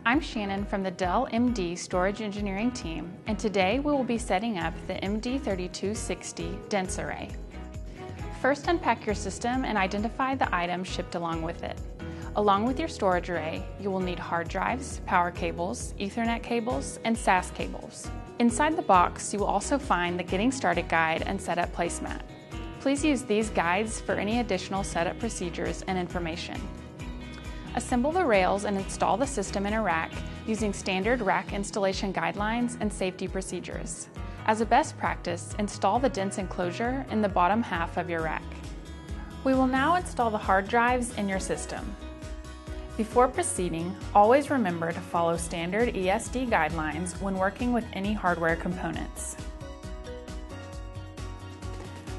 I'm Shannon from the Dell MD Storage Engineering team, and today we will be setting up the MD3260 dense array. First, unpack your system and identify the items shipped along with it. Along with your storage array, you will need hard drives, power cables, Ethernet cables, and SAS cables. Inside the box, you will also find the Getting Started Guide and Setup Placemat. Please use these guides for any additional setup procedures and information. Assemble the rails and install the system in a rack using standard rack installation guidelines and safety procedures. As a best practice, install the dense enclosure in the bottom half of your rack. We will now install the hard drives in your system. Before proceeding, always remember to follow standard ESD guidelines when working with any hardware components.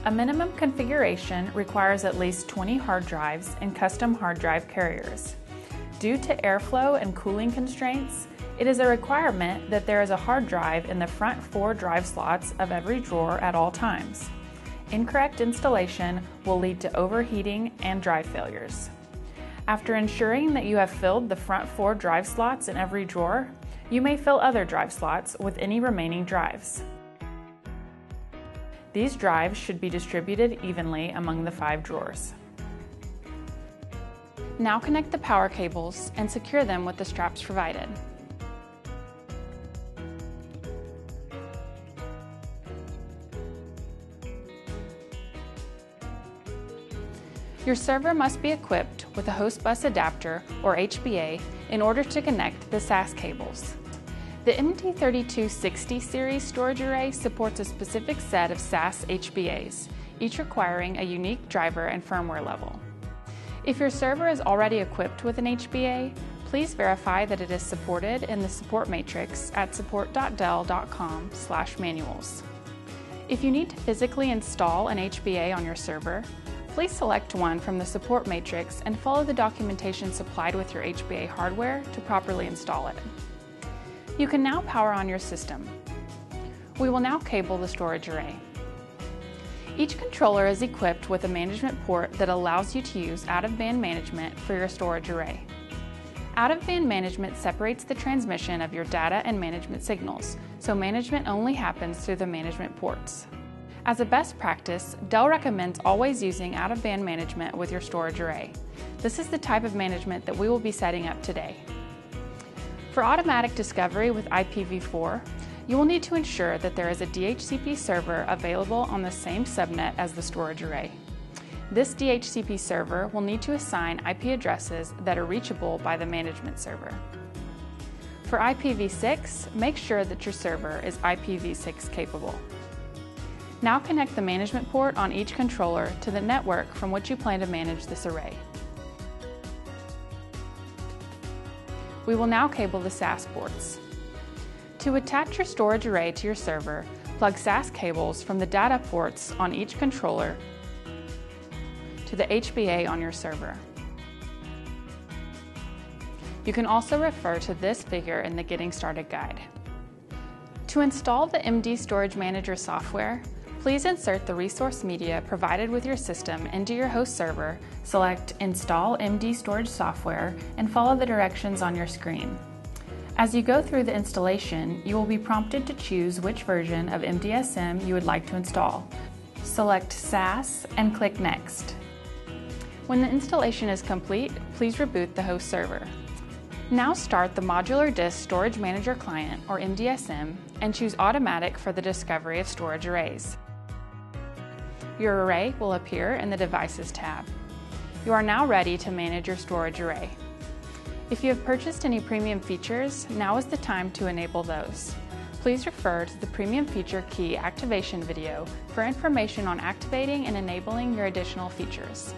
A minimum configuration requires at least 20 hard drives and custom hard drive carriers. Due to airflow and cooling constraints, it is a requirement that there is a hard drive in the front 4 drive slots of every drawer at all times. Incorrect installation will lead to overheating and drive failures. After ensuring that you have filled the front 4 drive slots in every drawer, you may fill other drive slots with any remaining drives. These drives should be distributed evenly among the 5 drawers. Now connect the power cables and secure them with the straps provided. Your server must be equipped with a host bus adapter or HBA in order to connect the SAS cables. The MD3260 series storage array supports a specific set of SAS HBAs, each requiring a unique driver and firmware level. If your server is already equipped with an HBA, please verify that it is supported in the support matrix at support.dell.com/manuals. If you need to physically install an HBA on your server, please select one from the support matrix and follow the documentation supplied with your HBA hardware to properly install it. You can now power on your system. We will now cable the storage array. Each controller is equipped with a management port that allows you to use out-of-band management for your storage array. Out-of-band management separates the transmission of your data and management signals, so management only happens through the management ports. As a best practice, Dell recommends always using out-of-band management with your storage array. This is the type of management that we will be setting up today. For automatic discovery with IPv4, you will need to ensure that there is a DHCP server available on the same subnet as the storage array. This DHCP server will need to assign IP addresses that are reachable by the management server. For IPv6, make sure that your server is IPv6 capable. Now connect the management port on each controller to the network from which you plan to manage this array. We will now cable the SAS ports. To attach your storage array to your server, plug SAS cables from the data ports on each controller to the HBA on your server. You can also refer to this figure in the Getting Started Guide. To install the MD Storage Manager software, please insert the resource media provided with your system into your host server, select Install MD Storage Software, and follow the directions on your screen. As you go through the installation, you will be prompted to choose which version of MDSM you would like to install. Select SAS and click Next. When the installation is complete, please reboot the host server. Now start the Modular Disk Storage Manager Client, or MDSM, and choose Automatic for the discovery of storage arrays. Your array will appear in the Devices tab. You are now ready to manage your storage array. If you have purchased any premium features, now is the time to enable those. Please refer to the Premium Feature Key activation video for information on activating and enabling your additional features.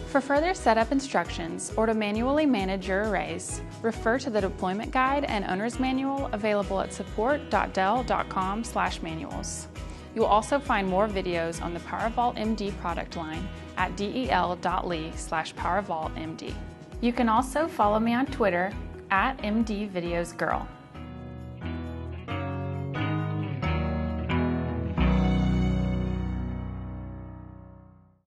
For further setup instructions or to manually manage your arrays, refer to the Deployment Guide and Owner's Manual available at support.dell.com/manuals. You will also find more videos on the PowerVault MD product line at del.ly/PowerVaultMD. You can also follow me on Twitter at MDVideosGirl.